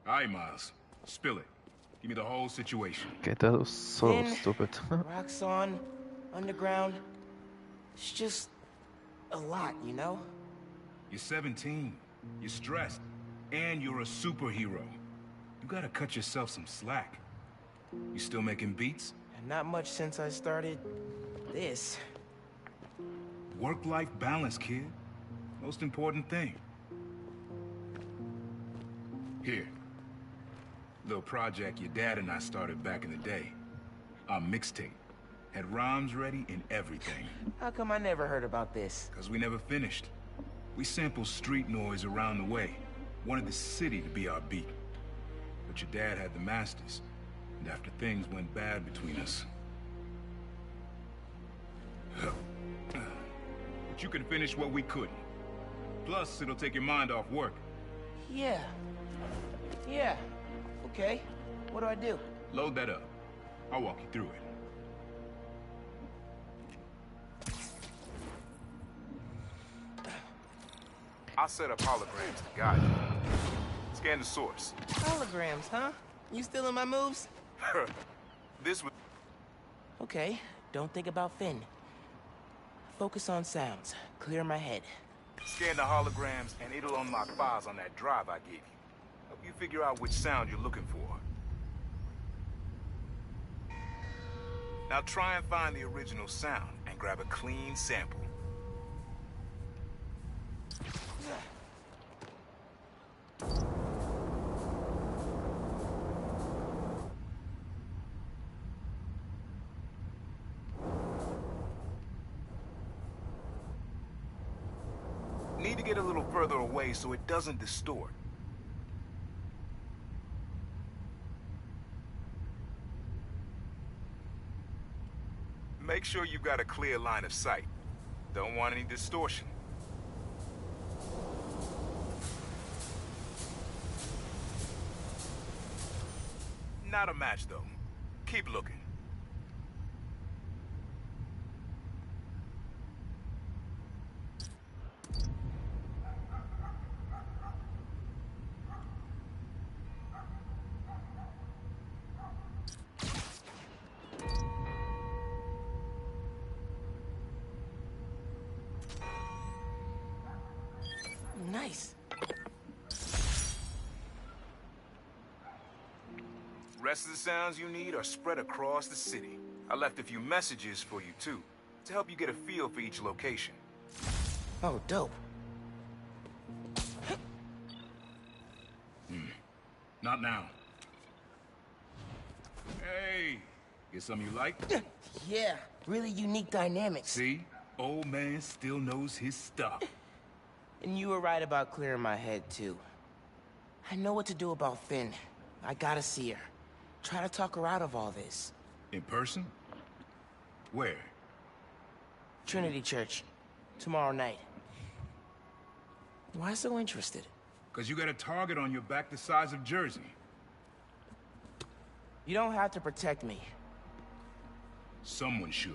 Alright, Miles. Spill it. Give me the whole situation. Okay, that was so Thin, stupid. rocks on, underground. It's just a lot, you know? You're 17. You're stressed. And you're a superhero. You gotta cut yourself some slack. You still making beats? And not much since I started this. Work-life balance, kid. Most important thing. Here. Little project your dad and I started back in the day. Our mixtape. Had rhymes ready and everything. How come I never heard about this? Cause we never finished. We sampled street noise around the way. Wanted the city to be our beat. But your dad had the masters. And after things went bad between us... But you can finish what we couldn't. Plus, it'll take your mind off work. Yeah. Yeah. Okay. What do I do? Load that up. I'll walk you through it. I'll set up holograms to guide you. Scan the source. Holograms, huh? You stealing my moves? This was... Okay. Don't think about Finn. Focus on sounds. Clear my head. Scan the holograms, and it'll unlock files on that drive I gave you. Help you figure out which sound you're looking for. Now try and find the original sound, and grab a clean sample. Need to get a little further away so it doesn't distort. Make sure you've got a clear line of sight. Don't want any distortion. Not a match, though. Keep looking. Nice. Rest of the sounds you need are spread across the city. I left a few messages for you, too, to help you get a feel for each location. Oh, dope. Not now. Hey, get something you like? Yeah, really unique dynamics. See? Old man still knows his stuff. And you were right about clearing my head, too. I know what to do about Finn. I gotta see her. Try to talk her out of all this. In person? Where? Trinity Church. Tomorrow night. Why so interested? Because you got a target on your back the size of Jersey. You don't have to protect me. Someone should.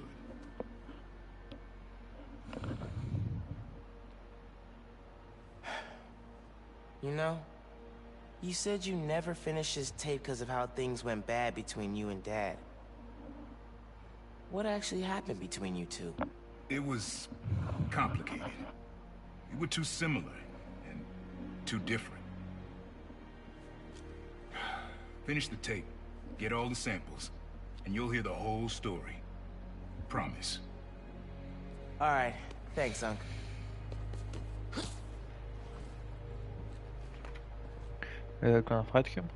You know, you said you never finished this tape because of how things went bad between you and Dad. What actually happened between you two? It was complicated. We were too similar and too different. Finish the tape, get all the samples, and you'll hear the whole story. Promise. All right, thanks, Unc. Are you gonna fight him?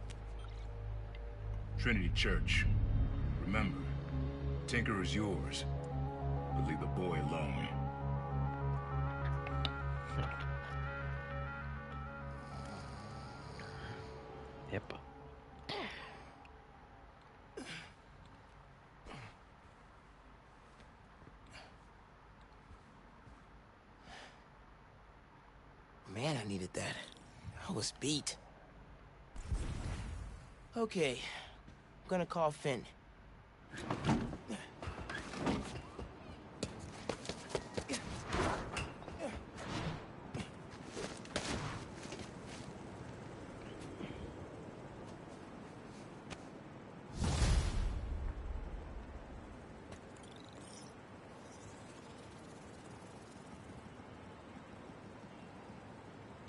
Trinity Church. Remember, Tinker is yours, but leave the boy alone. Yep. Man, I needed that. I was beat. Okay, I'm gonna call Finn.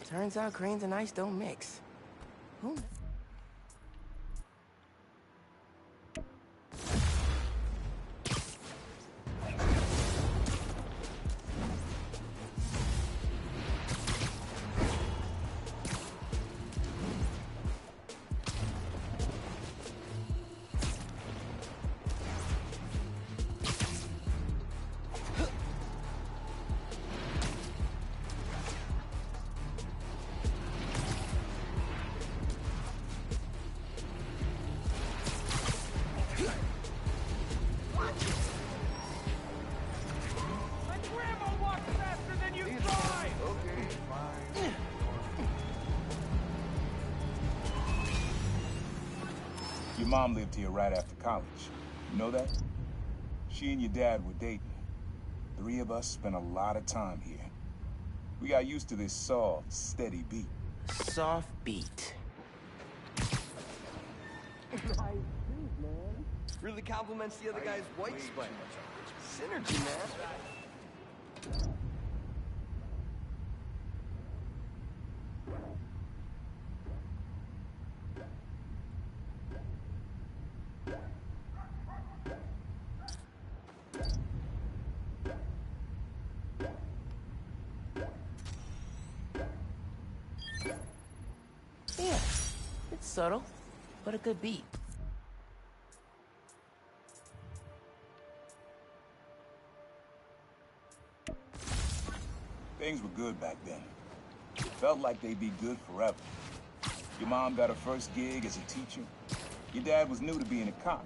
Turns out cranes and ice don't mix. Who kn- Your mom lived here right after college. You know that? She and your dad were dating. 3 of us spent a lot of time here. We got used to this soft, steady beat. Soft beat. Really compliments the other guy's white spike. Synergy, man. Yeah, it's subtle, but a good beat. Things were good back then. Felt like they'd be good forever. Your mom got her first gig as a teacher. Your dad was new to being a cop,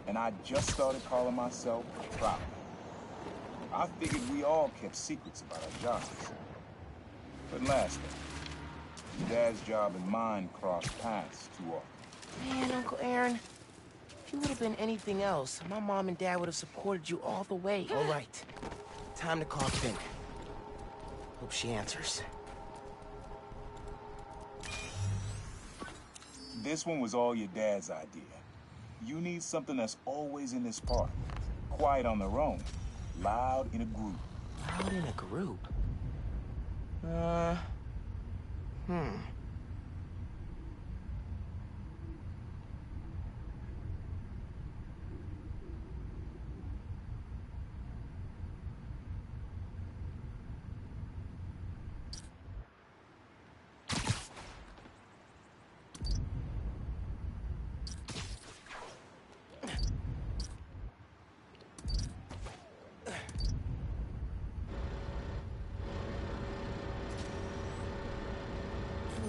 and I just started calling myself proud. I figured we all kept secrets about our jobs. But lastly, your dad's job and mine crossed paths too often. Man, Uncle Aaron, if you would have been anything else, my mom and dad would have supported you all the way. All right, time to call Finn. Hope she answers. This one was all your dad's idea. You need something that's always in this park. Quiet on their own, loud in a group. Loud in a group? I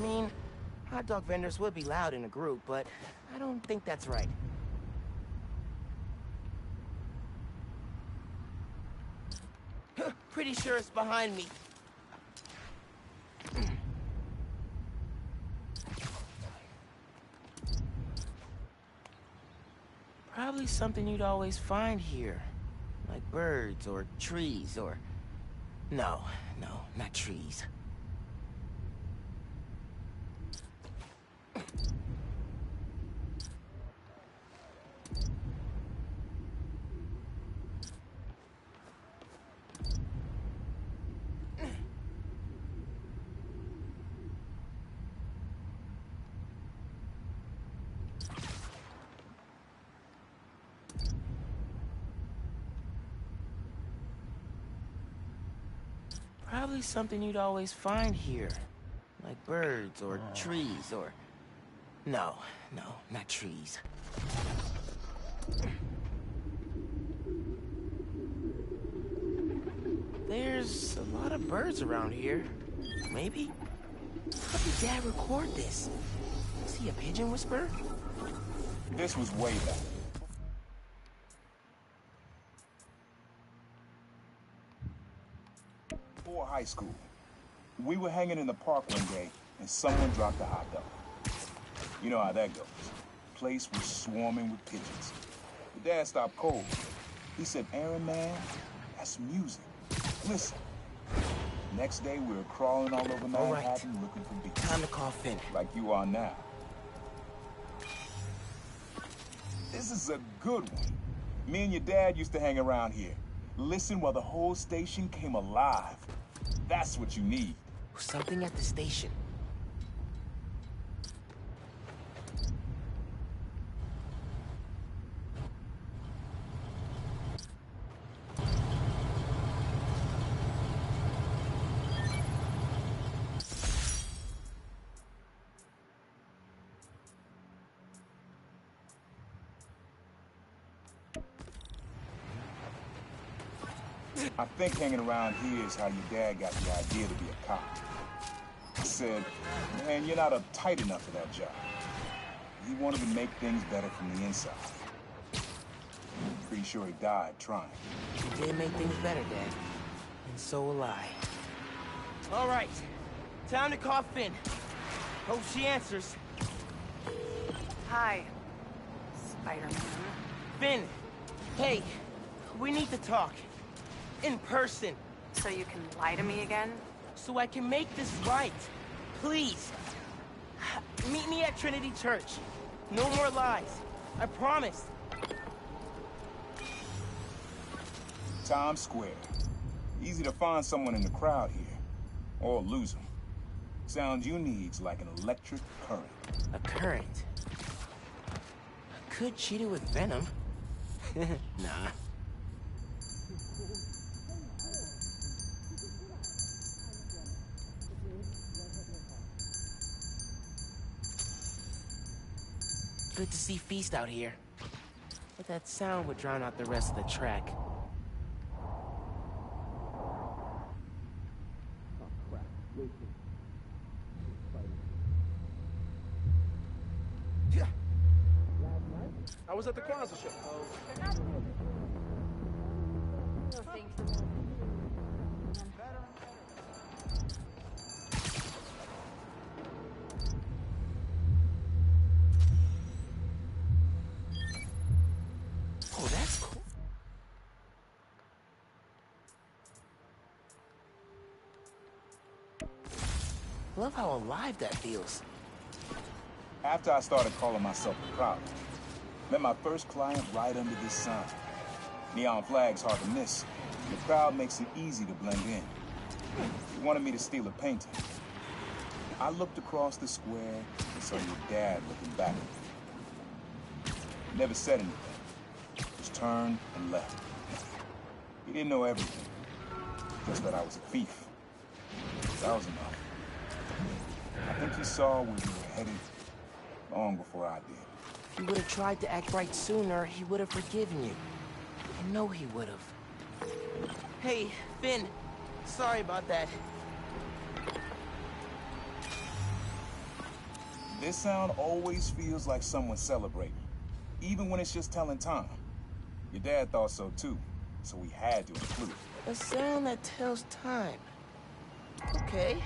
mean, hot dog vendors would be loud in a group, but I don't think that's right. Pretty sure it's behind me. Probably something you'd always find here. Like birds or trees or... No, not trees. Probably something you'd always find here. Like birds or trees or... No, not trees. There's a lot of birds around here. Maybe? How did Dad record this? Was he a pigeon whisperer? This was way back. Before high school, we were hanging in the park one day, and someone dropped a hot dog. You know how that goes. Place was swarming with pigeons. The dad stopped cold. He said, "Aaron, man, that's music. Listen." Next day, we were crawling all over Manhattan looking for beats. Time to call Finn. Like you are now. This is a good one. Me and your dad used to hang around here. Listen while the whole station came alive. That's what you need. Something at the station. I think hanging around here is how your dad got the idea to be a cop. He said, man, you're not uptight enough for that job. He wanted to make things better from the inside. Pretty sure he died trying. You did make things better, Dad. And so will I. All right. Time to call Finn. Hope she answers. Hi, Spider-Man. Finn! Hey, we need to talk. In person. So you can lie to me again? So I can make this right. Please. Meet me at Trinity Church. No more lies. I promise. Times Square. Easy to find someone in the crowd here. Or lose them. Sound you need's like an electric current. A current? Could cheat it with venom. Nah. Good to see Feast out here. But that sound would drown out the rest of the track. I was at the Kwanzaa show. Oh, that's cool. Love how alive that feels. After I started calling myself a prop, met my first client right under this sign. Neon flag's hard to miss. The crowd makes it easy to blend in. He wanted me to steal a painting. I looked across the square and saw your dad looking back at me. He never said anything. Just turned and left. He didn't know everything. Just that I was a thief. That was enough. I think he saw where we were headed long before I did. If he would have tried to act right sooner, he would have forgiven you. I know he would have. Hey, Finn. Sorry about that. This sound always feels like someone celebrating, even when it's just telling time. Your dad thought so too, so we had to include it. A sound that tells time. Okay.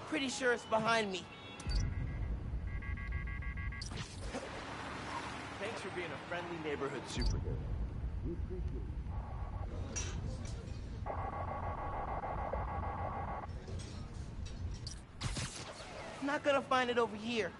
Pretty sure it's behind me. Thanks for being a friendly neighborhood superhero. I'm not gonna find it over here.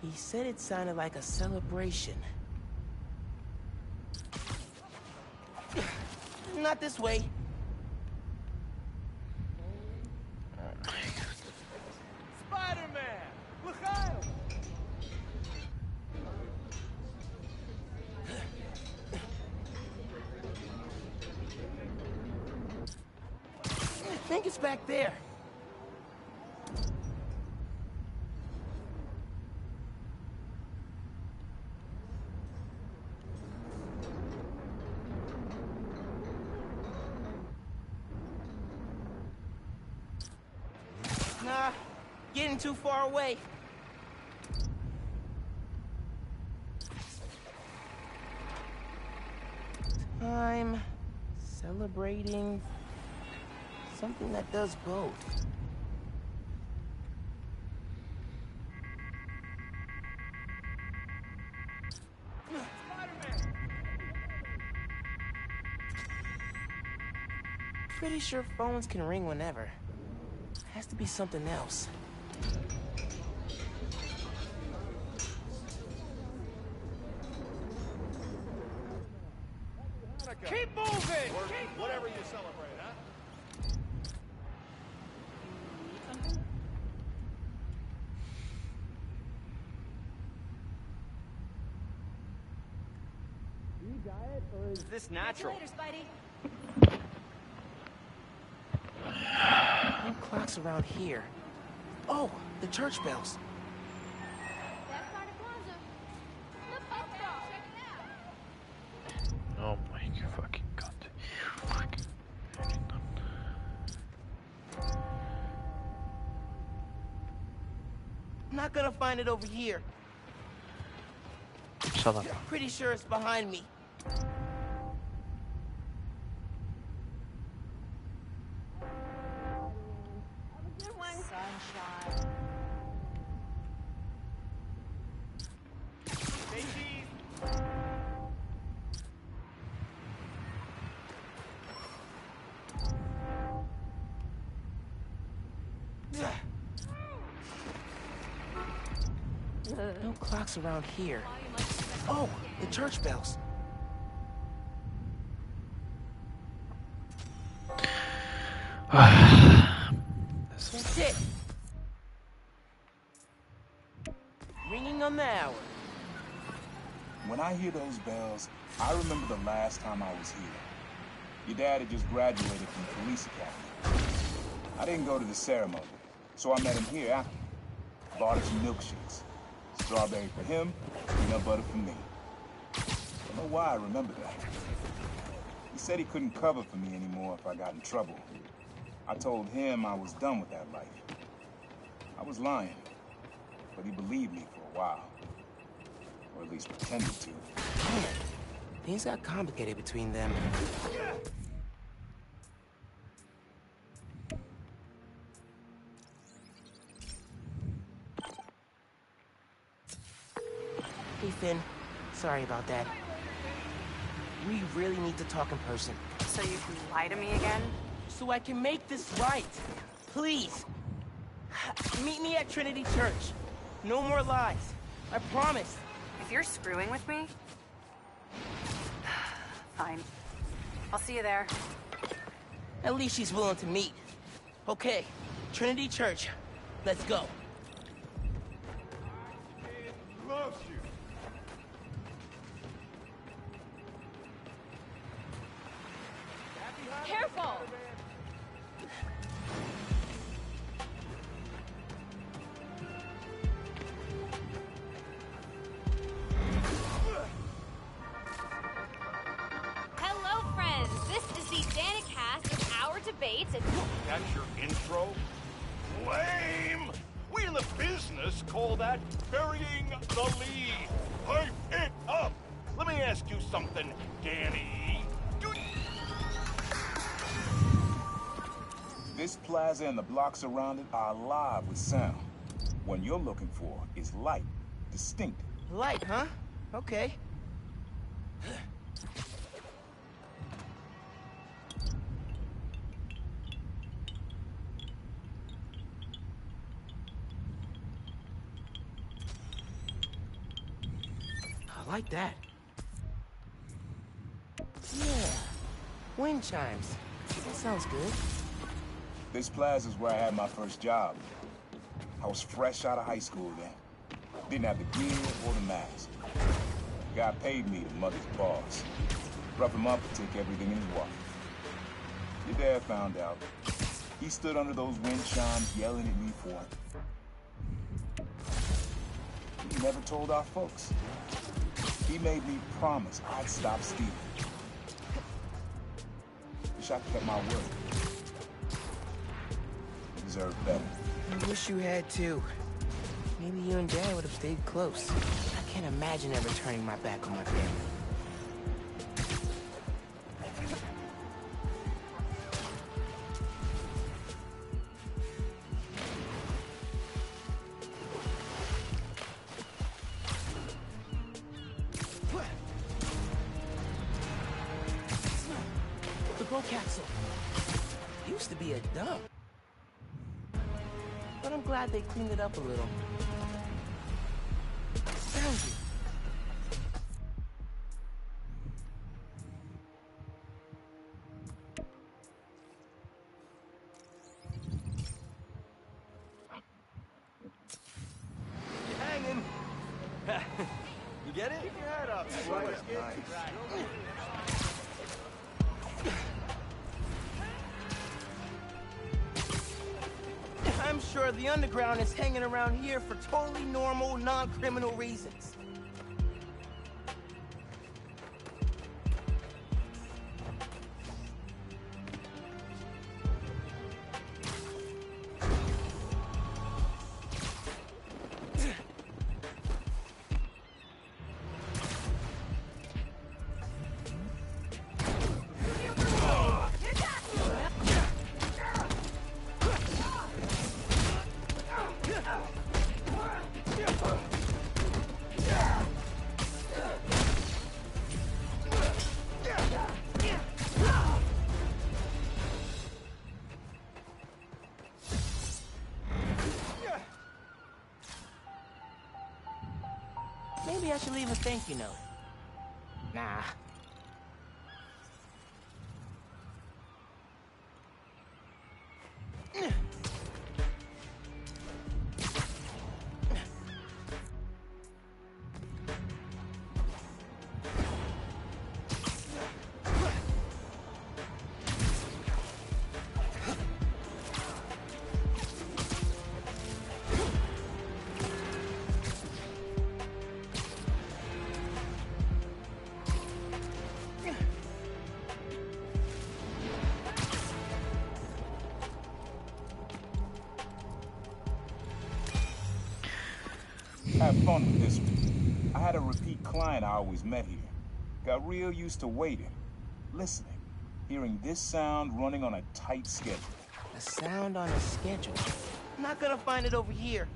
He said it sounded like a celebration. Not this way. Spider-Man! L'chaim! I think it's back there. Nah, getting too far away. Time celebrating Something that does both. Pretty sure phones can ring whenever. Has to be something else. Keep moving! Whatever you celebrate, huh? Is this natural? Later, Spidey. No clocks around here. Oh, the church bells. That's part of Kwanzaa. Look, check it out. Oh my fucking god. Fucking. I'm not gonna find it over here. Shut up. Pretty sure it's behind me. Good one. Sunshine. No clocks around here. Oh, the church bells. That's it. Ringing on the hour. When I hear those bells, I remember the last time I was here. Your dad had just graduated from police academy. I didn't go to the ceremony, so I met him here after. Bought him some milkshakes. Strawberry for him, peanut butter for me. Don't know why I remember that. He said he couldn't cover for me anymore if I got in trouble. I told him I was done with that life. I was lying, but he believed me for a while. Or at least pretended to. Man, things got complicated between them. Hey, Finn. Sorry about that. We really need to talk in person. So you can lie to me again? So I can make this right. Please. Meet me at Trinity Church. No more lies. I promise. If you're screwing with me... Fine. I'll see you there. At least she's willing to meet. Okay, Trinity Church. Let's go. Loves you. Careful! Hello, friends. This is the Danicast of Our Debates and... That's your intro? Lame! We in the business call that burying the lead. Hype it up! Let me ask you something, Danny. This plaza and the blocks around it are alive with sound. What you're looking for is light, distinct. Light, huh? Okay. I like that. Yeah. Wind chimes. That sounds good. This plaza is where I had my first job. I was fresh out of high school then. Didn't have the gear or the mask. Guy paid me to mother his boss. Rough him up and take everything in his wallet. Your dad found out. He stood under those wind chimes yelling at me for it. He never told our folks. He made me promise I'd stop stealing. Wish I kept my word. Deserve better. I wish you had too. Maybe you and Dad would have stayed close. I can't imagine ever turning my back on my family. capsule. Used to be a dump. But I'm glad they cleaned it up a little. Found you. You're hanging. You get it? Keep your head up. I'm sure the underground is hanging around here for totally normal, non-criminal reasons. Maybe I should leave a thank you note. Nah. Have fun with this one. I had a repeat client I always met here. Got real used to waiting, listening, hearing this sound running on a tight schedule. A sound on a schedule. I'm not gonna find it over here.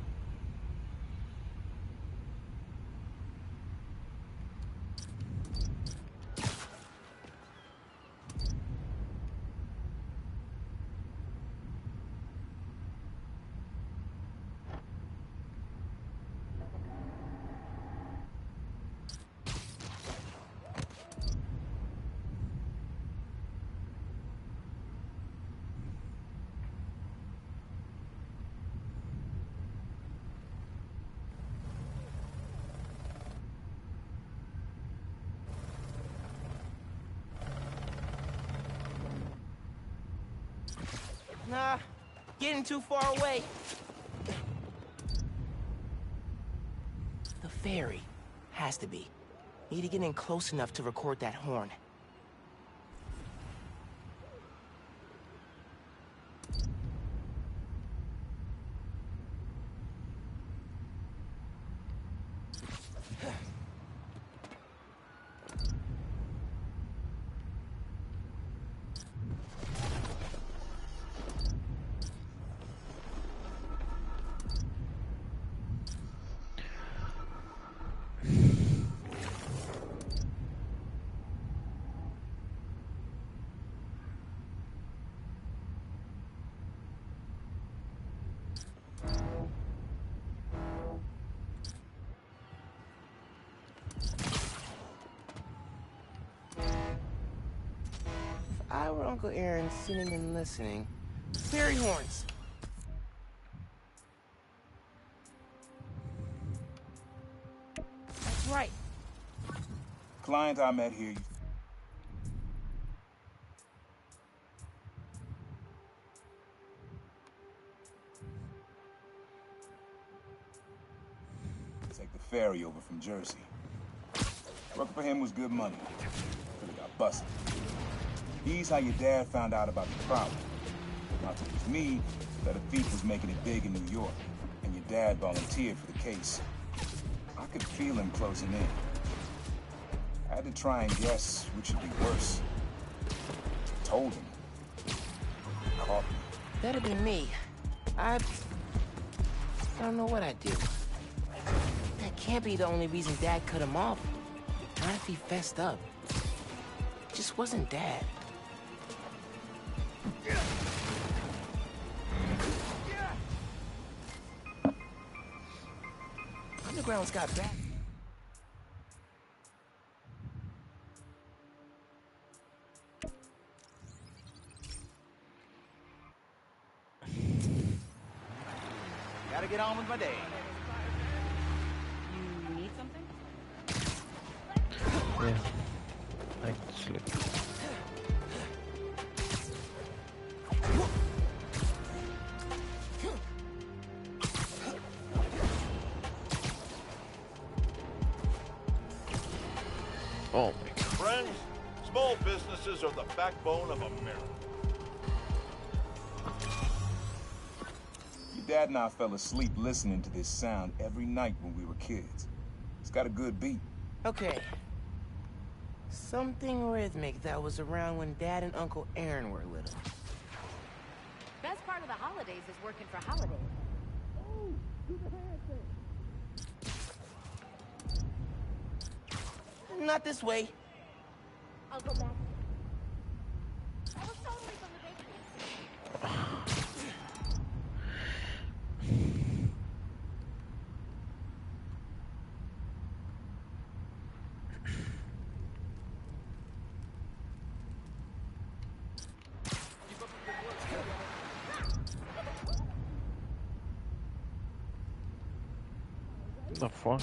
Nah, getting too far away. The ferry. Has to be. Need to get in close enough to record that horn. I were Uncle Aaron sitting and listening. Fairy horns. That's right. Client I met here. Take the ferry over from Jersey. Working for him was good money. Till he got busted. He's how your dad found out about the problem. Not that it was me, that a thief was making it big in New York, and your dad volunteered for the case. I could feel him closing in. I had to try and guess which would be worse. Told him. Caught me. That'd be me. I don't know what I'd do. That can't be the only reason Dad cut him off. Not if he fessed up. It just wasn't Dad. Underground's got back. Gotta get on with my day. You need something? Yeah. I can sleep. Oh my god. Friends, small businesses are the backbone of America. Your dad and I fell asleep listening to this sound every night when we were kids. It's got a good beat. Okay. Something rhythmic that was around when Dad and Uncle Aaron were little. Best part of the holidays is working for holidays. Not this way. I'll go back. I was totally from the bakery. The fuck?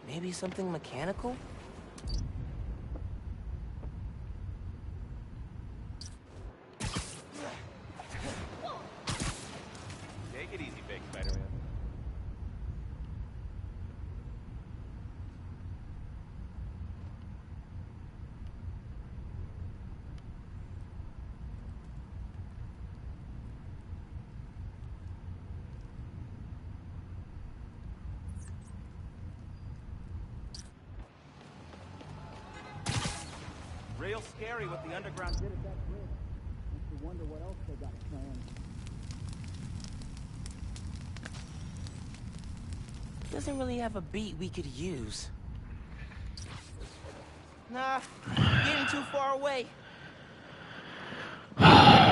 Maybe something mechanical? Take it easy, Big Spider-Man. Real scary what the underground did at that bridge. Makes you wonder what else they got planned. Doesn't really have a beat we could use. Nah, getting too far away. Spider-Man.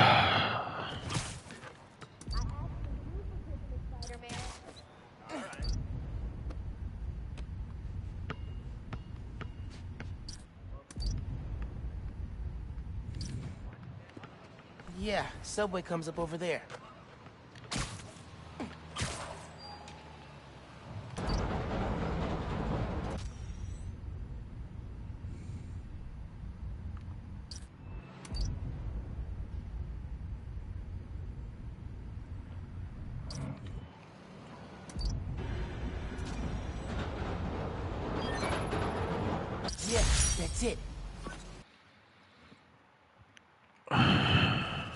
Yeah, subway comes up over there. Yeah, that's it.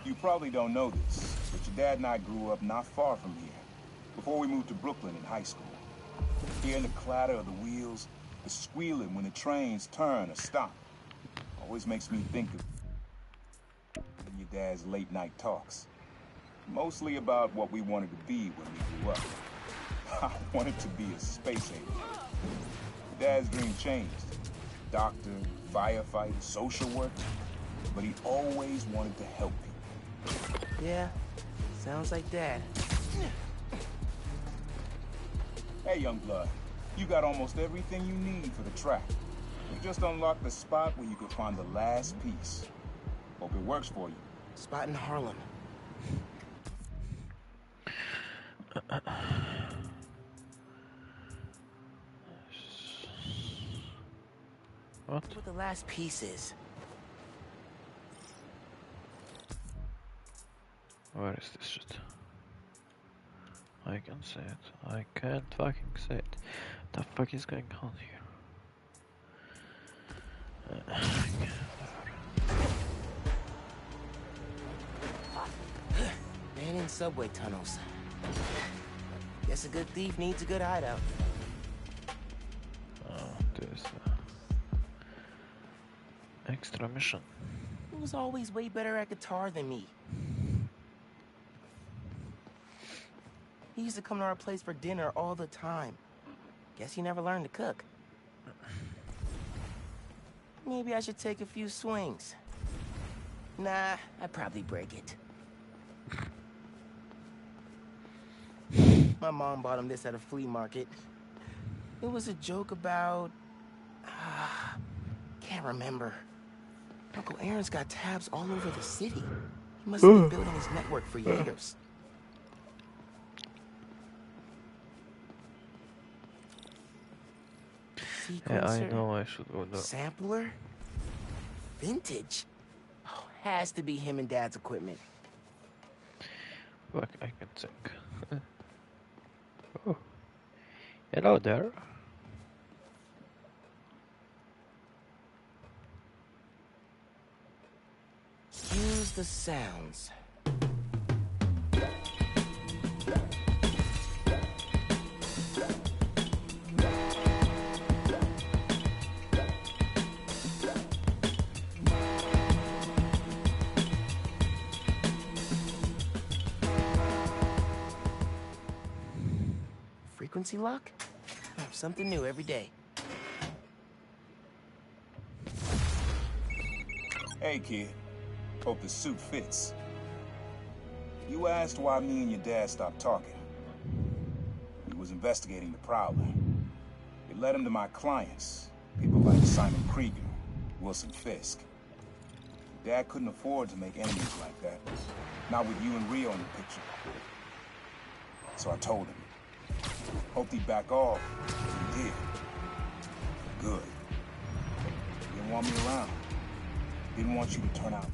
You probably don't know this, but your dad and I grew up not far from here, before we moved to Brooklyn in high school. Hearing the clatter of the wheels, the squealing when the trains turn or stop, always makes me think of your dad's late night talks. Mostly about what we wanted to be when we grew up. I wanted to be a space agent. Dad's dream changed. Doctor, firefighter, social worker. But he always wanted to help people. Yeah, sounds like Dad. Hey, young blood, you got almost everything you need for the track. You just unlocked the spot where you could find the last piece. Hope it works for you. Spot in Harlem. What? What the last piece is. Where is this shit? I can say it. I can't fucking say it. The fuck is going on here? Abandoned subway tunnels. Guess a good thief needs a good hideout. Oh, there's extra mission. He was always way better at guitar than me. He used to come to our place for dinner all the time. Guess he never learned to cook. Maybe I should take a few swings. Nah, I'd probably break it. My mom bought him this at a flea market. It was a joke about... can't remember. Uncle Aaron's got tabs all over the city. He must have been building his network for years. Yeah, I Sequencer? know I should go there. Sampler? Vintage? Oh, has to be him and Dad's equipment. Look, I can think. Oh. Hello there. Use the sounds. Frequency lock? Something new every day. Hey, kid. Hope the suit fits. You asked why me and your dad stopped talking. He was investigating the Prowler. It led him to my clients, people like Simon Krieger, Wilson Fisk. Dad couldn't afford to make enemies like that. Not with you and Rio in the picture. So I told him. Hoped he'd back off. He did. Good. He didn't want me around. Didn't want you to turn out.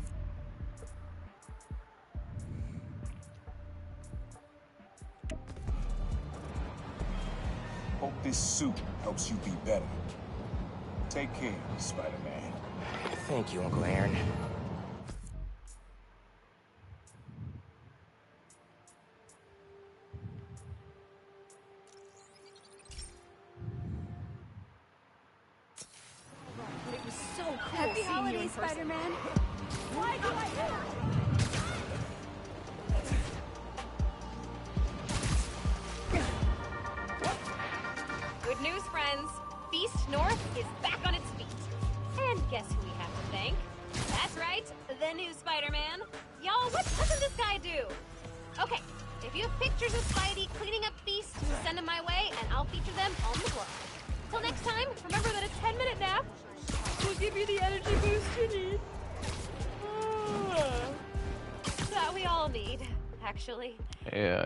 Hope this suit helps you be better. Take care, Spider-Man. Thank you, Uncle Aaron. It was so cool. Happy holidays, Spider-Man. Why do I Good news, friends. Feast North is back on its feet. And guess who we have to thank? That's right, the new Spider-Man. Y'all, what doesn't this guy do? Okay, if you have pictures of Spidey cleaning up Feast, send them my way, and I'll feature them on the blog. Till next time, remember that a 10-minute nap will give you the energy boost you need. That we all need, actually. Yeah.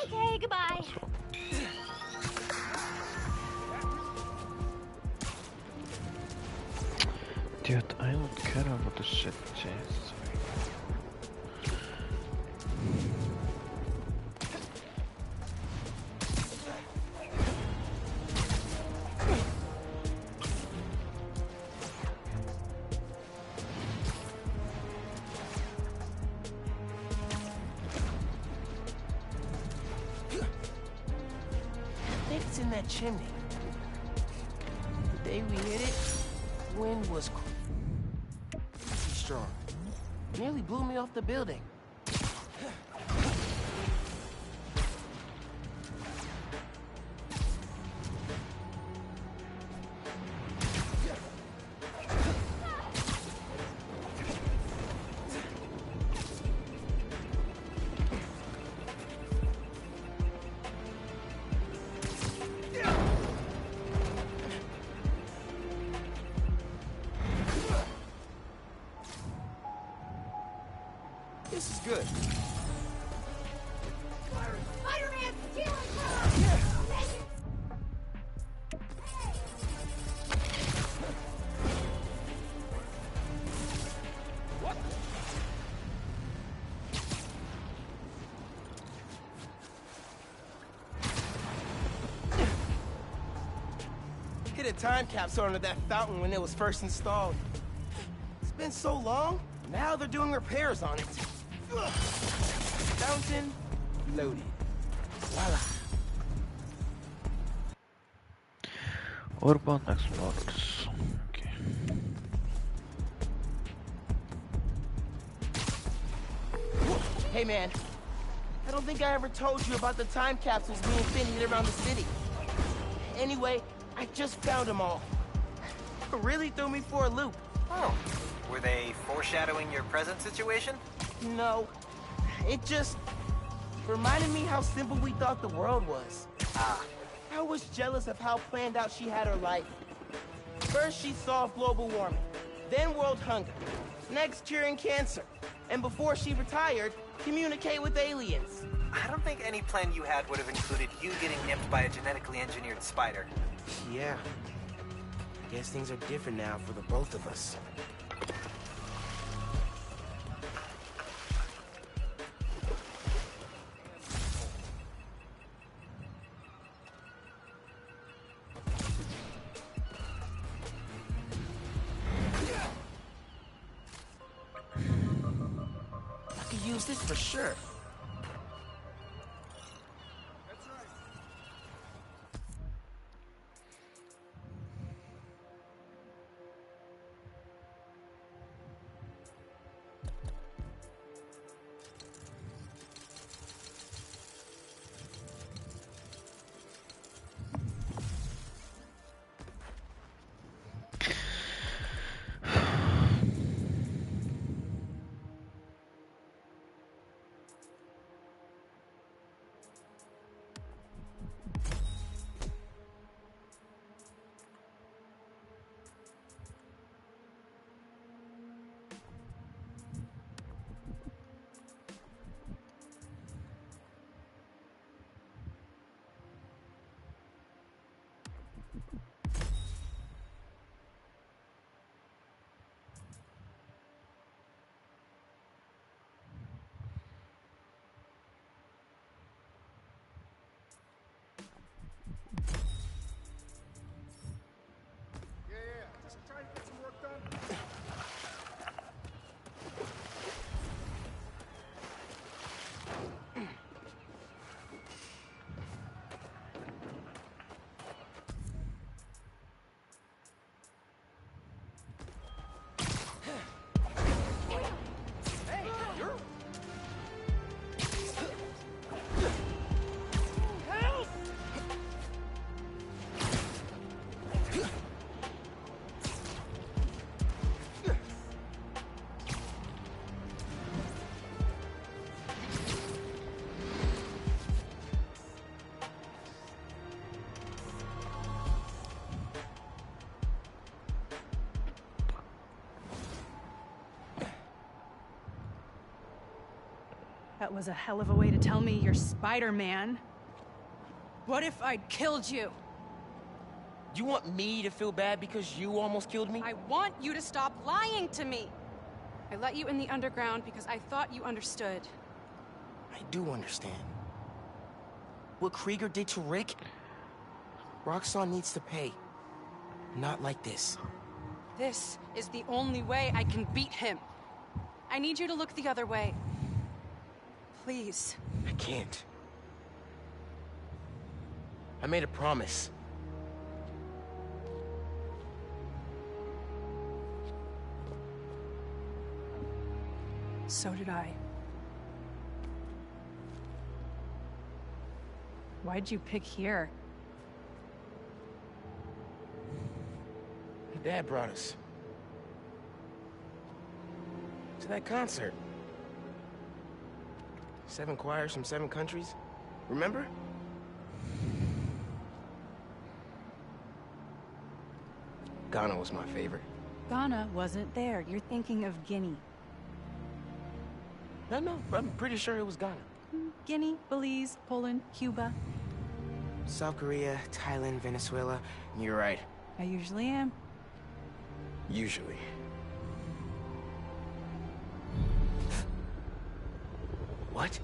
Okay, goodbye. Dude, I don't care about the shit chase. I think it's in that chimney. The day we hit it, wind was crazy strong. Nearly blew me off the building. This is good. Spider-Man stealing Hit a time capsule under that fountain when it was first installed. It's been so long, now they're doing repairs on it. Fountain loaded. Voila. Urban Explorers. Okay. Hey man, I don't think I ever told you about the time capsules me and Finn hid around the city. Anyway, I just found them all. It really threw me for a loop. Oh. Were they foreshadowing your present situation? No. It just reminded me how simple we thought the world was. Ah. I was jealous of how planned out she had her life. First, she solved global warming, then world hunger, next curing cancer, and before she retired, communicate with aliens. I don't think any plan you had would have included you getting nipped by a genetically engineered spider. Yeah. Guess things are different now for the both of us. I could use this for sure. That was a hell of a way to tell me you're Spider-Man. What if I'd killed you? You want me to feel bad because you almost killed me? I want you to stop lying to me! I let you in the underground because I thought you understood. I do understand. What Krieger did to Rick? Roxxon needs to pay. Not like this. This is the only way I can beat him. I need you to look the other way. Please. I can't. I made a promise. So did I. Why'd you pick here? Dad brought us. To that concert. 7 choirs from 7 countries. Remember? Ghana was my favorite. Ghana wasn't there. You're thinking of Guinea. No, I'm pretty sure it was Ghana. Guinea, Belize, Poland, Cuba. South Korea, Thailand, Venezuela. You're right. I usually am. Usually. What?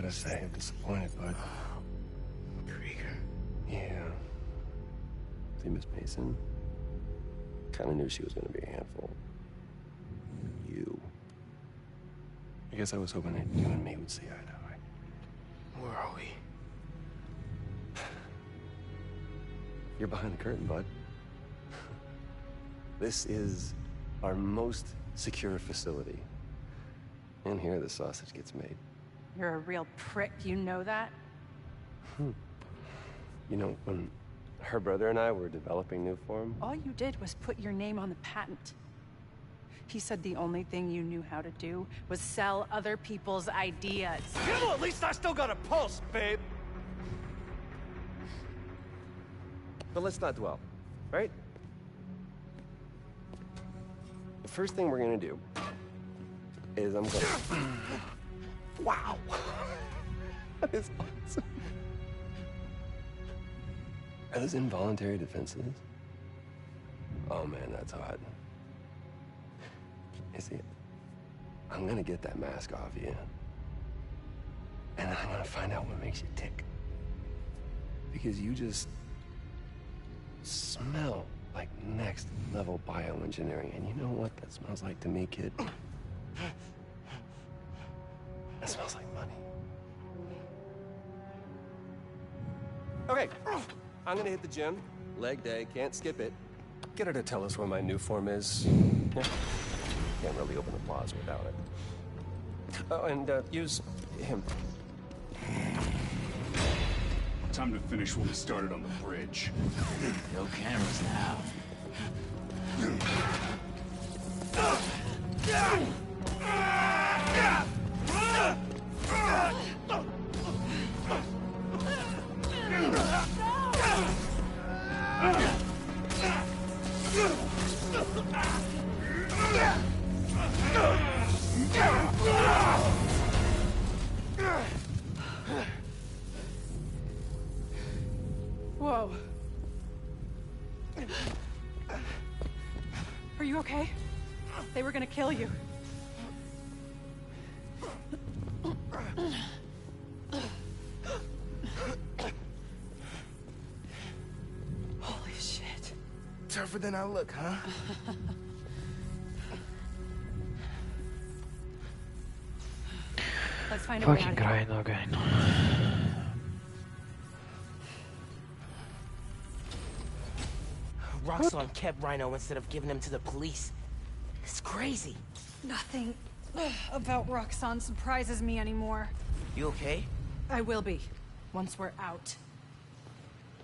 gotta say, I'm disappointed, bud. Krieger. Yeah. See, Miss Mason? Kinda knew she was gonna be a handful. You. I guess I was hoping that you and me would see eye to eye. Where are we? You're behind the curtain, bud. This is our most secure facility. And here the sausage gets made. You're a real prick, you know that? You know, when her brother and I were developing new form, All you did was put your name on the patent. He said the only thing you knew how to do was sell other people's ideas. Yeah, well, at least I still got a pulse, babe. but let's not dwell, right? The first thing we're gonna do is I'm gonna... Wow! That is awesome. Are those involuntary defenses? Oh man, that's hot. You see, I'm gonna get that mask off you. And then I'm gonna find out what makes you tick. Because you just smell like next level bioengineering. And you know what that smells like to me, kid? That smells like money. Okay, I'm gonna hit the gym. Leg day, can't skip it. Get her to tell us where my new form is. Yeah. Can't really open the plaza without it. Oh, and use him. Time to finish what we started on the bridge. No cameras now. Whoa. Are you okay? They were gonna kill you. Holy shit. Tougher than I look, huh? Let's find a way Fucking out of here. Rhino again. Roxxon kept Rhino instead of giving him to the police. It's crazy. Nothing about Roxxon surprises me anymore. You okay? I will be, once we're out.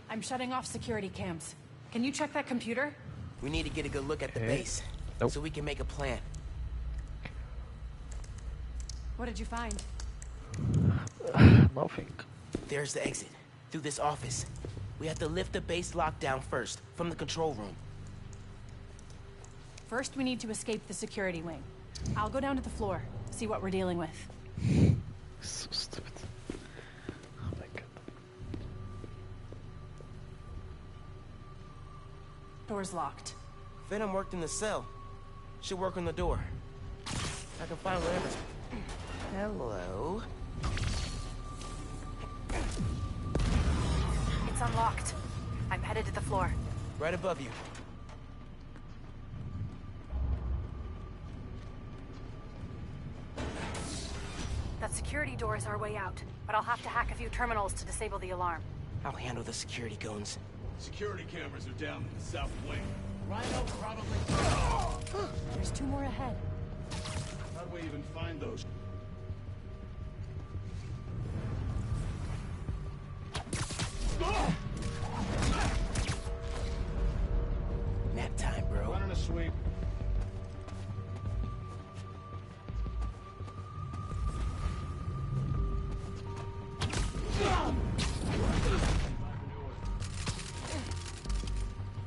I'm shutting off security cams. Can you check that computer? We need to get a good look at the base, so we can make a plan. What did you find? Nothing. There's the exit, through this office. We have to lift the base lockdown first, from the control room. First, we need to escape the security wing. I'll go down to the floor, see what we're dealing with. So stupid. Oh my god. Door's locked. Venom worked in the cell. Should work on the door. I can find whatever's... Hello? It's unlocked. I'm headed to the floor. Right above you. That security door is our way out, but I'll have to hack a few terminals to disable the alarm. I'll handle the security goons. Security cameras are down in the south wing. Rhino probably... There's 2 more ahead. How do we even find those? Nap time, bro. Running a sweep.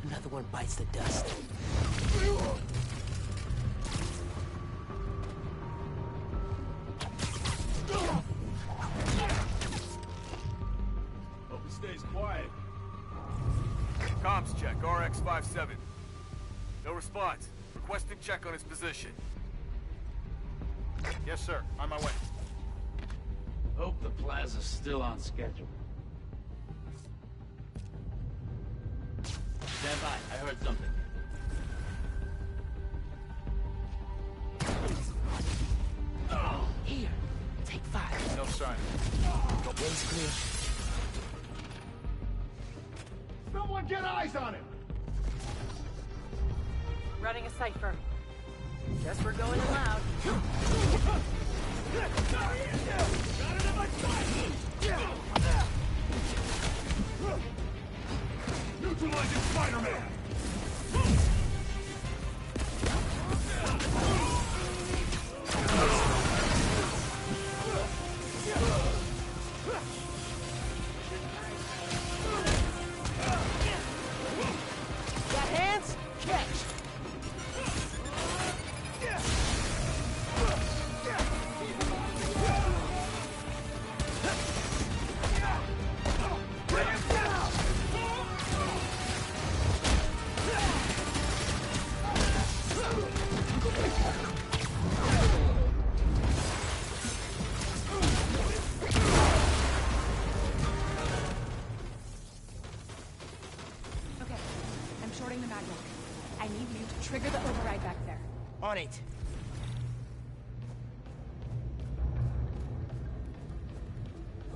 Another one bites the dust. Hope he stays quiet. Comms check, RX-57. No response. Requesting check on his position. Yes, sir. On my way. Hope the plaza's still on schedule. Stand by, I heard something. Here, take 5. No sign. Way's clear. Someone get eyes on him! Running a cipher. Guess we're going in loud. Neutralizing Spider-Man! Got hands? Catch! Okay, I'm shorting the magnet. I need you to trigger the override back there. On it.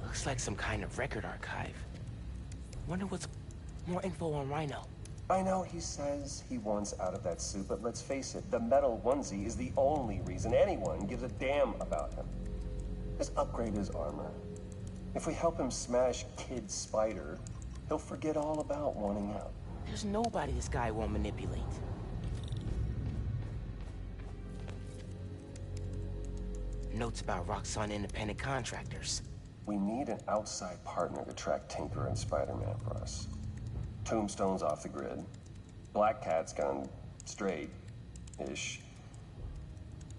Looks like some kind of record archive. Wonder what's more info on Rhino. I know he says he wants out of that suit, but let's face it, the metal onesie is the only reason anyone gives a damn about him. Just upgrade his armor. If we help him smash Kid Spider, he'll forget all about wanting out. There's nobody this guy won't manipulate. Notes about Roxxon independent contractors. We need an outside partner to track Tinker and Spider-Man for us. Tombstone's off the grid. Black Cat's gone straight-ish.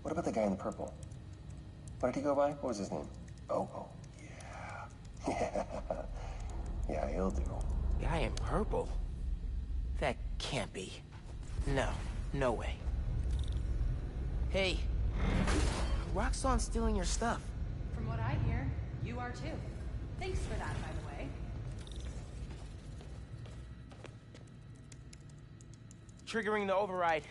What about the guy in the purple? What did he go by? What was his name? Oh, yeah. Yeah, he'll do. Guy in purple? That can't be. No way. Hey, Roxxon's stealing your stuff. From what I hear, you are too. Thanks for that, by the way. Triggering the override.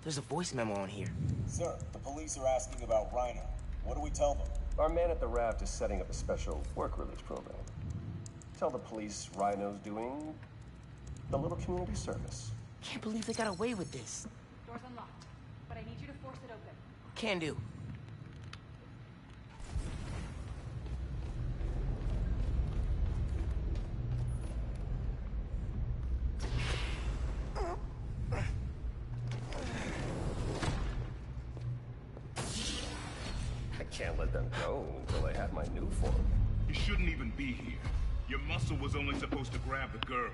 There's a voice memo on here. Sir, the police are asking about Rhino. What do we tell them? Our man at the raft is setting up a special work release program. Tell the police Rhino's doing a little community service. Can't believe they got away with this. Door's unlocked, but I need you to force it open. Can do. I can't let them go until I have my new form. You shouldn't even be here. Your muscle was only supposed to grab the girl.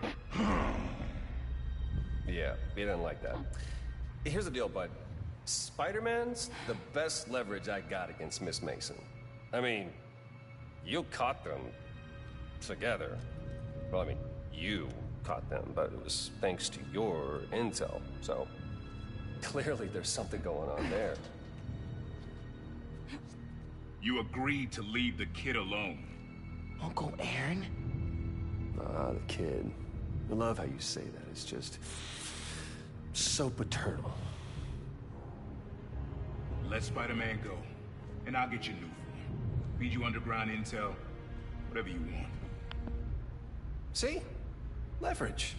Yeah, he didn't like that. Here's the deal, bud. Spider-Man's the best leverage I got against Miss Mason. I mean, you caught them together. Well, I mean, you caught them, but it was thanks to your intel. So, clearly there's something going on there. You agreed to leave the kid alone. Uncle Aaron? Ah, the kid. I love how you say that. It's just so paternal. Let Spider-Man go, and I'll get you new form. Feed you underground intel, whatever you want. See? Leverage.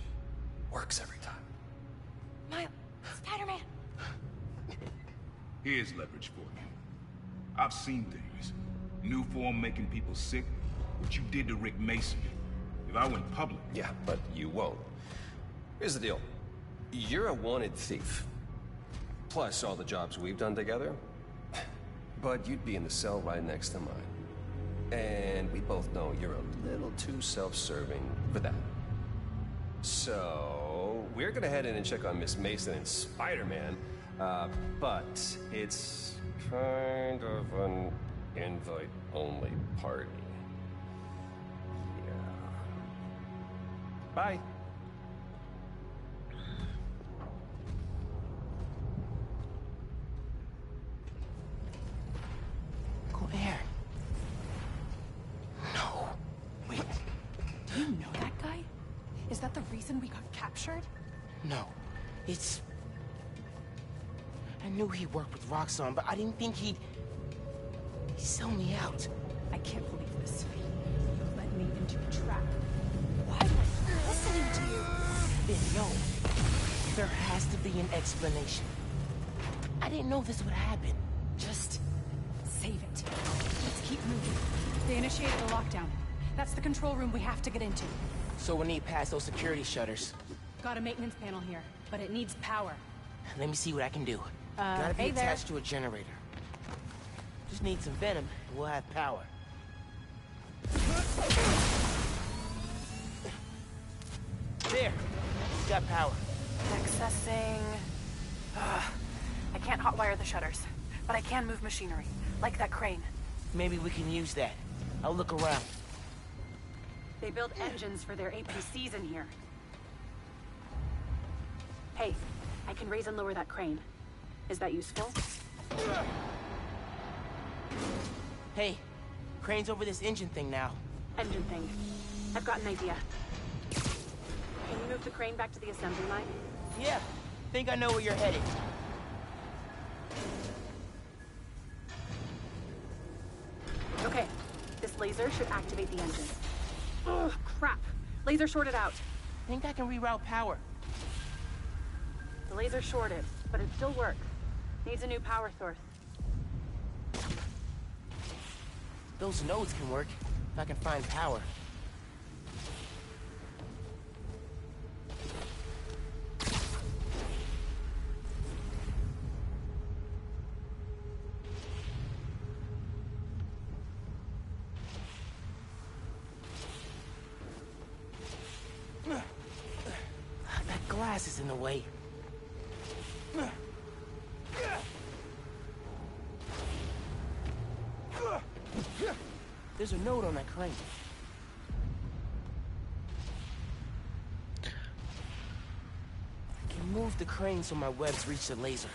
Works every time. Miles, Spider-Man. Here's leverage for you. I've seen things. New form making people sick. What you did to Rick Mason. If I went public... Yeah, but you won't. Here's the deal. You're a wanted thief. Plus all the jobs we've done together. But you'd be in the cell right next to mine. And we both know you're a little too self-serving for that. So, we're gonna head in and check on Miss Mason and Spider-Man. But it's kind of an invite-only party. Yeah. Bye. Uncle Aaron. Is that the reason we got captured? No, it's... I knew he worked with Roxxon, but I didn't think he'd sell me out. I can't believe this. You led me into a trap. Why am I listening to you? Then no. There has to be an explanation. I didn't know this would happen. Just save it. Let's keep moving. They initiated a lockdown. That's the control room we have to get into. So we need past those security shutters. Got a maintenance panel here, but it needs power. Let me see what I can do. Gotta be hey there. attached to a generator. Just need some venom, and we'll have power. There! Got power. Accessing... I can't hotwire the shutters, but I can move machinery, like that crane. Maybe we can use that. I'll look around. They build engines for their APCs in here. Hey, I can raise and lower that crane. Is that useful? Hey, crane's over this engine thing now. Engine thing. I've got an idea. Can you move the crane back to the assembly line? Yeah, think I know where you're headed. Okay, this laser should activate the engine. Ugh, crap. Laser shorted out. Think I can reroute power. The laser shorted, but it still works. Needs a new power source. Those nodes can work, if I can find power. That glass is in the way. There's a node on that crane. I can move the crane so my webs reach the laser.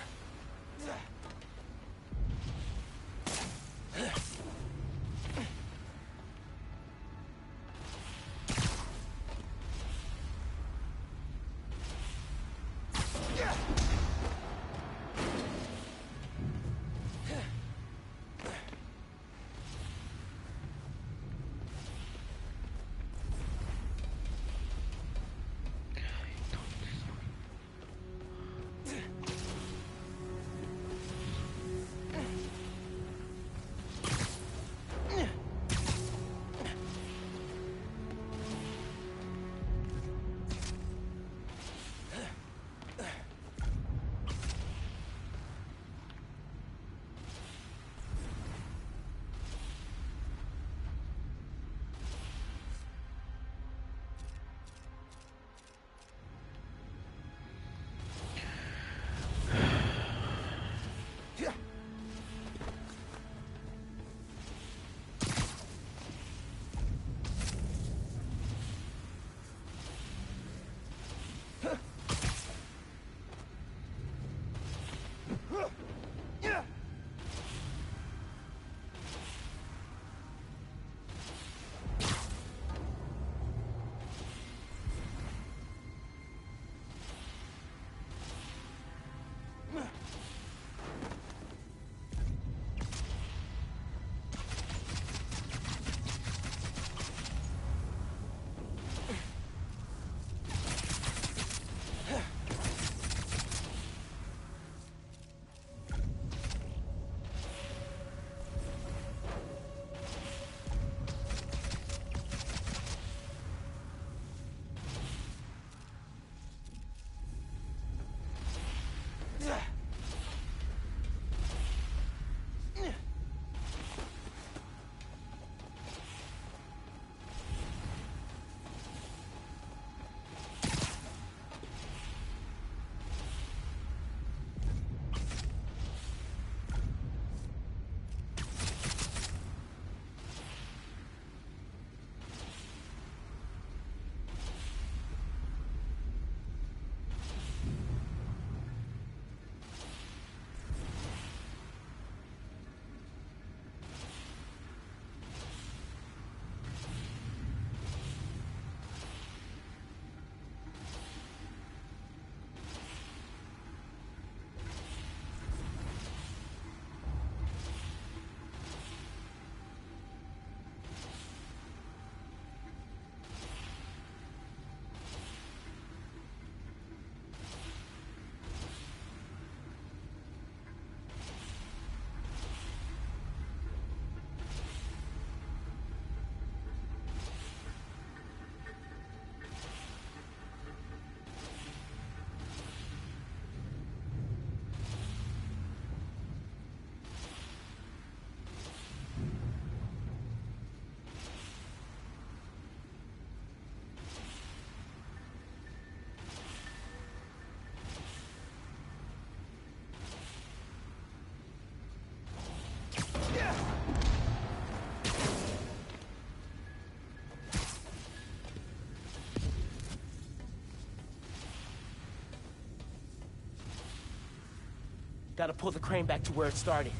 Gotta pull the crane back to where it started,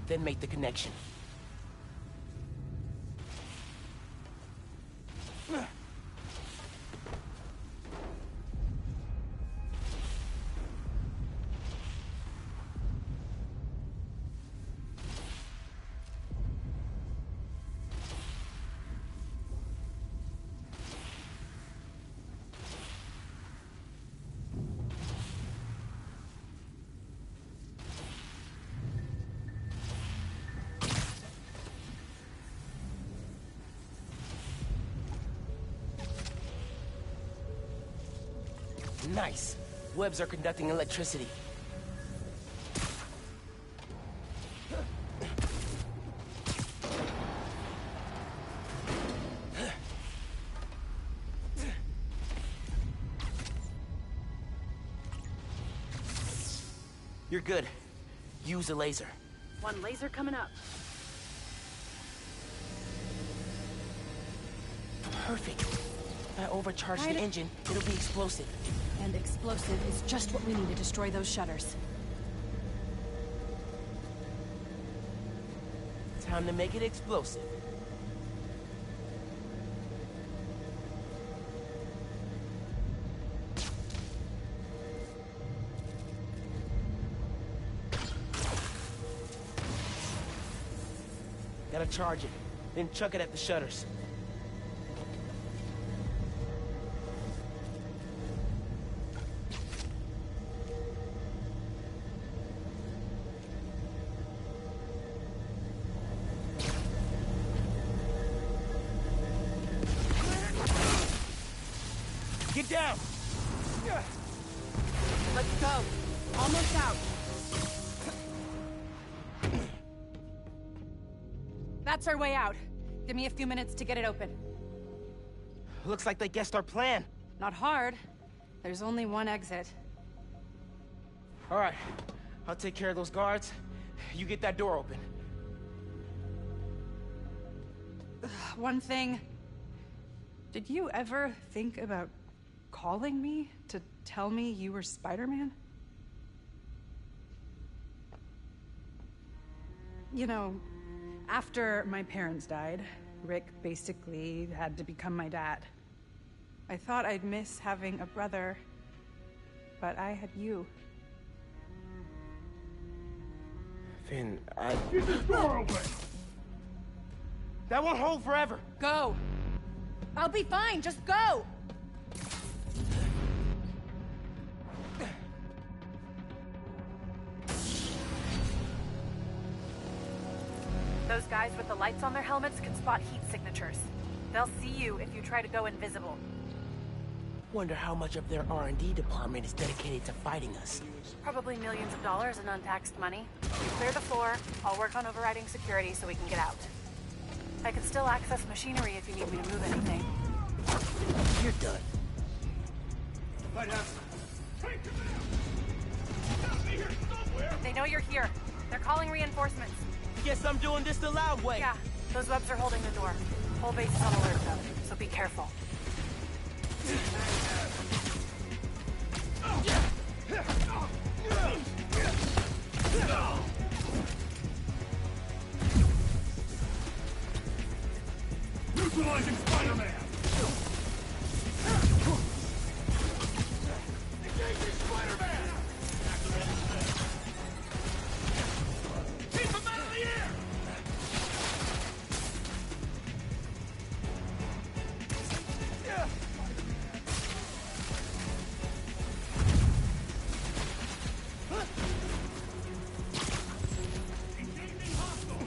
then make the connection. Nice. Webs are conducting electricity. You're good. Use a laser. One laser coming up. Perfect. If I overcharge the engine, it'll be explosive. And explosive is just what we need to destroy those shutters. Time to make it explosive. Gotta charge it, then chuck it at the shutters. Get down! Let's go. Almost out. That's our way out. Give me a few minutes to get it open. Looks like they guessed our plan. Not hard. There's only one exit. All right, I'll take care of those guards. You get that door open. One thing. Did you ever think about calling me to tell me you were Spider-Man? You know, after my parents died, Rick basically had to become my dad. I thought I'd miss having a brother, but I had you. Finn, Get this door open! That won't hold forever. Go! I'll be fine, just go! Those guys with the lights on their helmets can spot heat signatures. They'll see you if you try to go invisible. Wonder how much of their R&D department is dedicated to fighting us. Probably millions of dollars in untaxed money. You clear the floor, I'll work on overriding security so we can get out. I can still access machinery if you need me to move anything. You're done. They know you're here. They're calling reinforcements. Guess I'm doing this the loud way. Yeah, those webs are holding the door. Whole base is on alert though, so be careful. Neutralizing Spider-Man! Engaging Spider-Man! Keep him out of the air! Engaging hostile!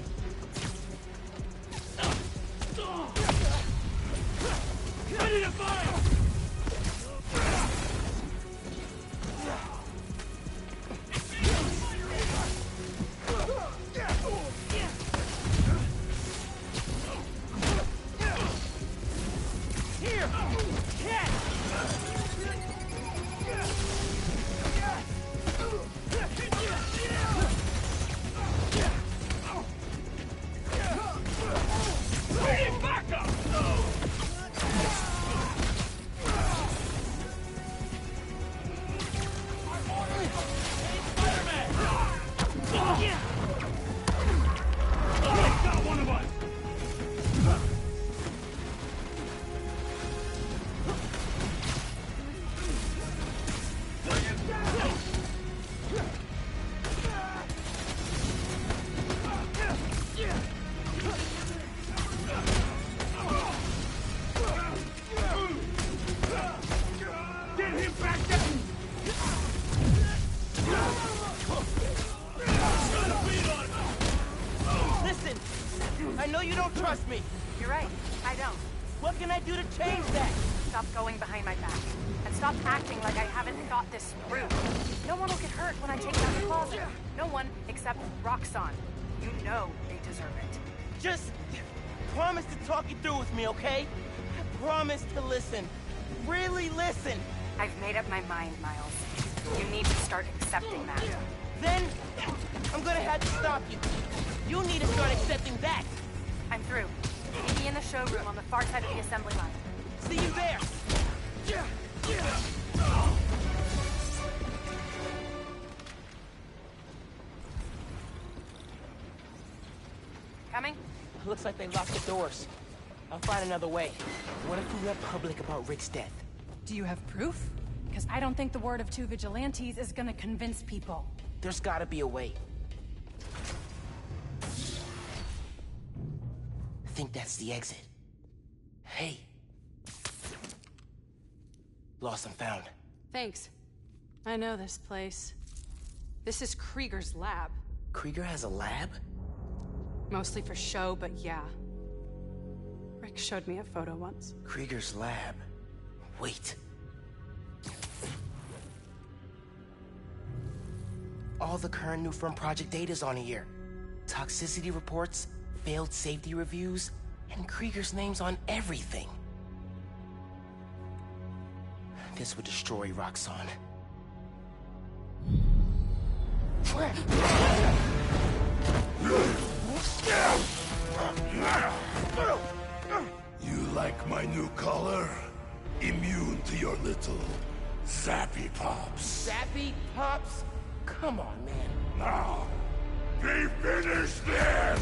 I know you don't trust me. You're right, I don't. What can I do to change that? Stop going behind my back. And stop acting like I haven't thought this through. No one will get hurt when I take down the closet. No one except Roxxon. You know they deserve it. Just promise to talk it through with me, okay? Promise to listen. Really listen. I've made up my mind, Miles. You need to start accepting that. Then I'm gonna have to stop you. You need to start accepting that. I'm through. Meet me in the showroom on the far side of the assembly line. See you there. Coming? Looks like they locked the doors. I'll find another way. What if we went public about Rick's death? Do you have proof? Because I don't think the word of two vigilantes is gonna convince people. There's gotta be a way. I think that's the exit. Hey. Lost and found. Thanks. I know this place. This is Krieger's lab. Krieger has a lab? Mostly for show, but yeah. Rick showed me a photo once. Krieger's lab. Wait. All the current new firm project data's on here. Toxicity reports, failed safety reviews, and Krieger's name's on everything. This would destroy Roxxon. You like my new color? Immune to your little zappy pops. Zappy Pops? Come on, man. Now, we finish this!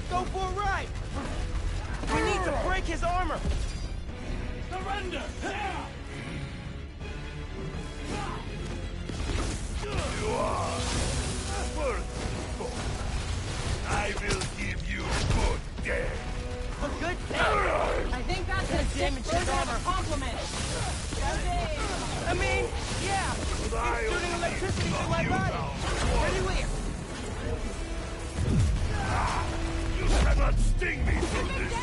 Go for a ride! We need to break his armor! Surrender! You are worth. I will give you good day. A good day? I think that's a damage his armor. compliment. I mean, yeah. He's shooting electricity through my body. Pretty weird. You cannot sting me through this.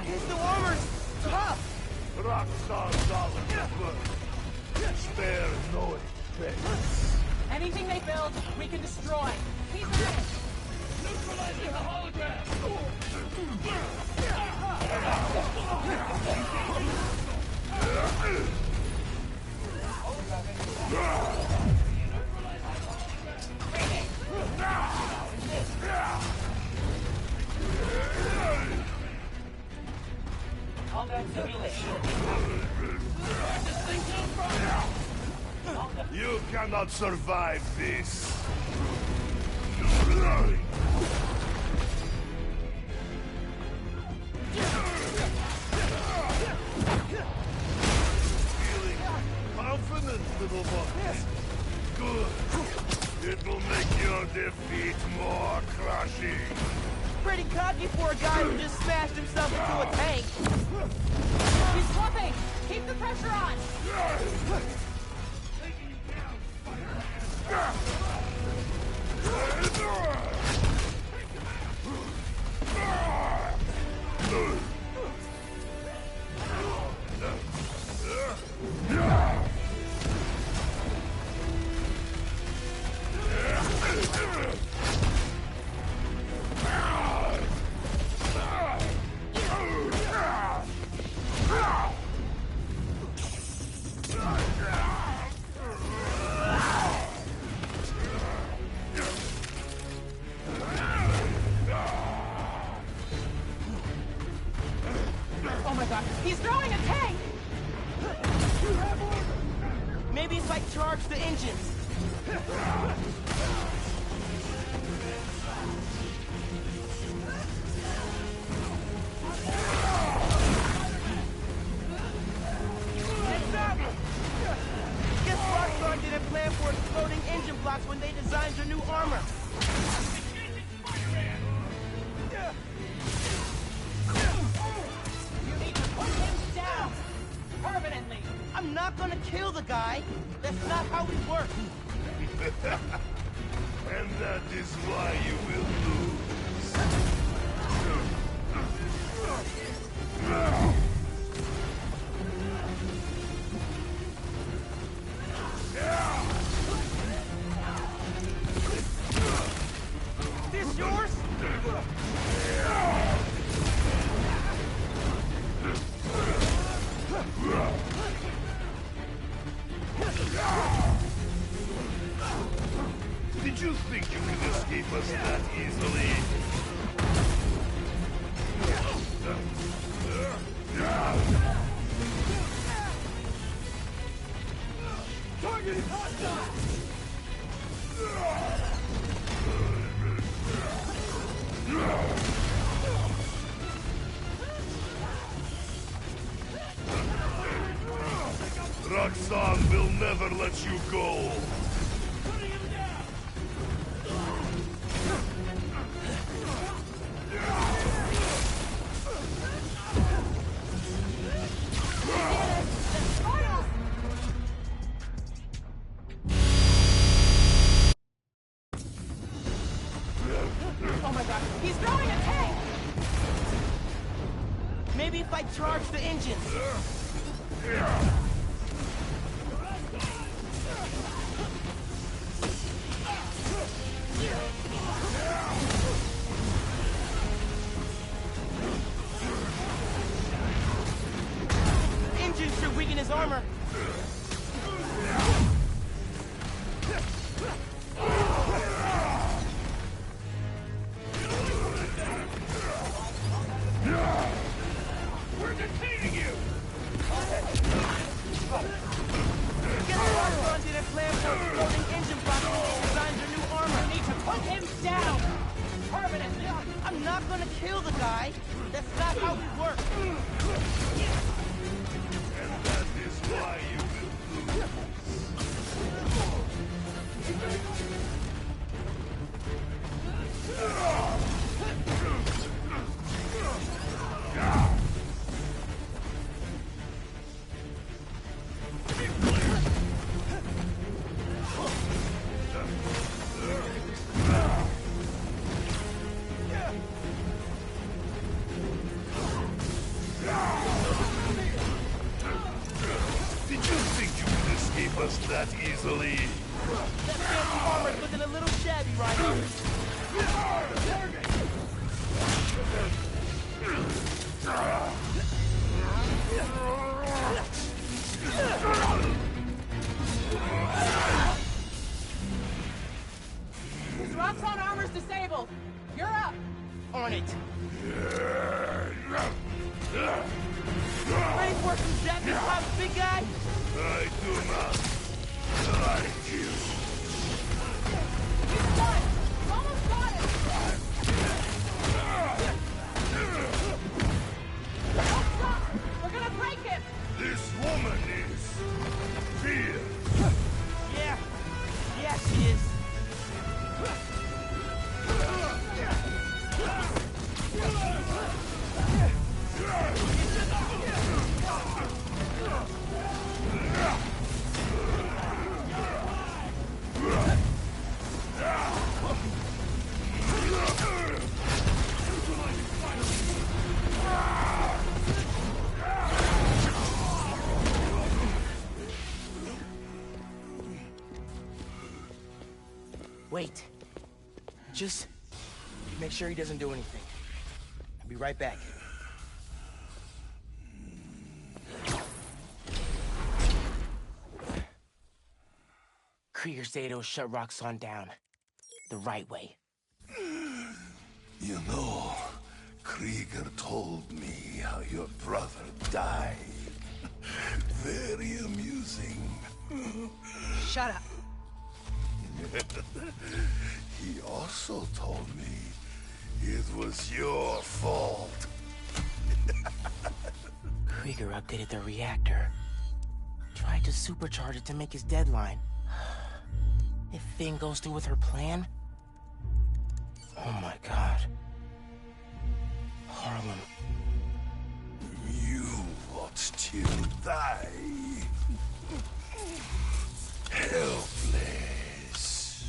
His new armor's tough. Roxxon dollars worth. Spare no expense. Anything they build, we can destroy. Keep at it. Neutralizing the hologram! Combat simulation. You cannot survive this. Feeling confident, little one. Good. It will make your defeat more crushing. Pretty cocky for a guy who just smashed himself into a tank. He's slipping. Keep the pressure on. Maybe if I charge the engines. Guess Rockstar didn't plan for exploding engine blocks when they designed their new armor. You need to put him down! Permanently! I'm not gonna kill the guy. That's not how we work. And that is why you will This yours? Did you think you could escape us that easily? Target is hostile! Roxanne will never let you go. Oh my god, he's throwing a tank! Maybe if I charge the engines. Engines should weaken his armor. We're detaining you! Guess Rockron didn't plan for exploding engine blocks when they designed their new armor. Need to put him down! Permanently! I'm not gonna kill the guy. That's not how we work. And that is why you will lose. Did you think you could escape us that easily? That fancy armor's looking a little shabby right now. His Roxxon armor's disabled! You're up! On it. Ready for some zappy pops, big guy? I do not like you. He's done! He's almost got it! Don't stop! We're gonna break him! This woman is fierce. Yeah. Yeah, she is. Wait. Just make sure he doesn't do anything. I'll be right back. Krieger said he'll shut Roxxon down. The right way. You know, Krieger told me how your brother died. Very amusing. Shut up. He also told me it was your fault. Krieger updated the reactor. Tried to supercharge it to make his deadline. If Finn goes through with her plan... Oh my god. Harlem. You watched him die. Helpless.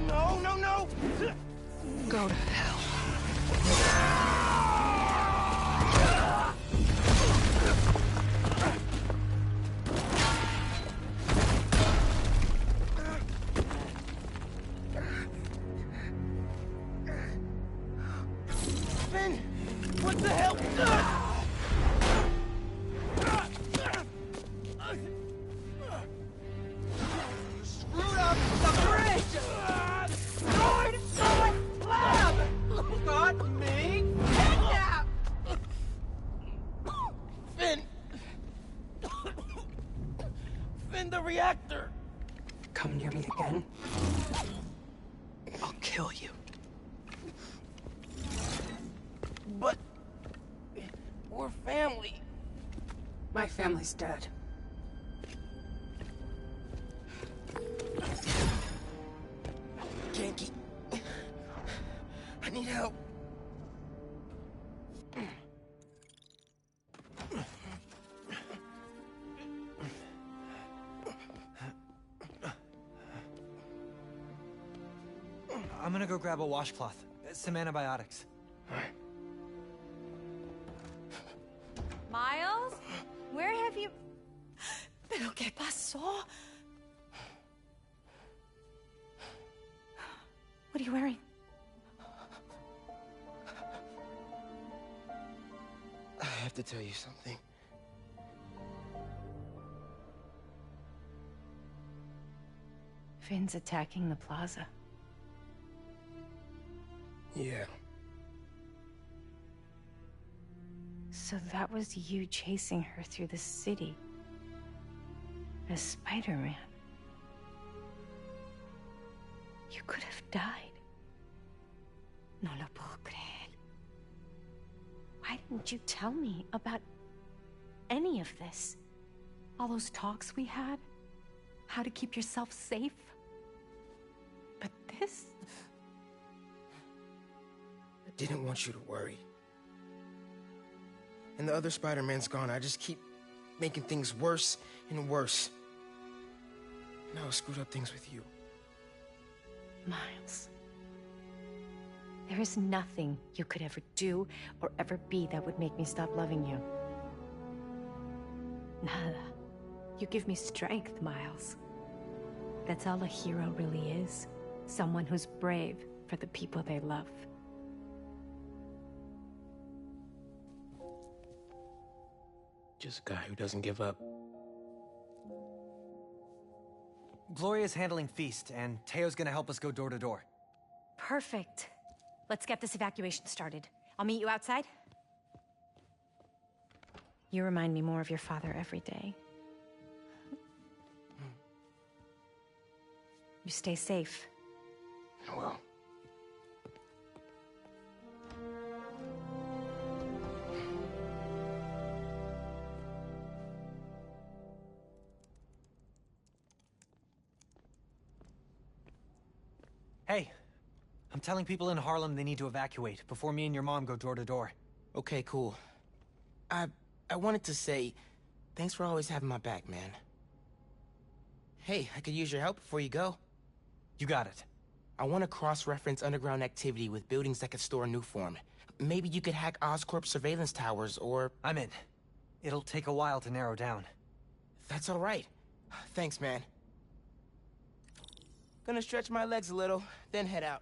No, no, no! Go to hell. Finn! What the hell? Screwed up the bridge! Destroyed my lab! Got me kidnapped! Finn! Finn, the reactor! Come near me again. I'll kill you. But... we're family. My family's dead. Ganke. I need help. I'm gonna go grab a washcloth. Some antibiotics. Miles? Where have you... ¿Pero qué pasó? What are you wearing? I have to tell you something. Finn's attacking the plaza. Yeah. So that was you chasing her through the city. As Spider-Man. You could have died. No lo puedo creer. Why didn't you tell me about any of this? All those talks we had? How to keep yourself safe? But this... I didn't want you to worry. And the other Spider-Man's gone. I just keep making things worse and worse. Now I screwed up things with you. Miles. There is nothing you could ever do or ever be that would make me stop loving you. Nada. You give me strength, Miles. That's all a hero really is. Someone who's brave for the people they love. Just a guy who doesn't give up. Gloria's handling Feast, and Teo's gonna help us go door to door. Perfect. Let's get this evacuation started. I'll meet you outside. You remind me more of your father every day. You stay safe. I will. Hey, I'm telling people in Harlem they need to evacuate before me and your mom go door to door. Okay, cool. I wanted to say, thanks for always having my back, man. Hey, I could use your help before you go. You got it. I want to cross-reference underground activity with buildings that could store Nuform. Maybe you could hack Oscorp's surveillance towers, or... I'm in. It'll take a while to narrow down. That's all right. Thanks, man. Gonna stretch my legs a little, then head out.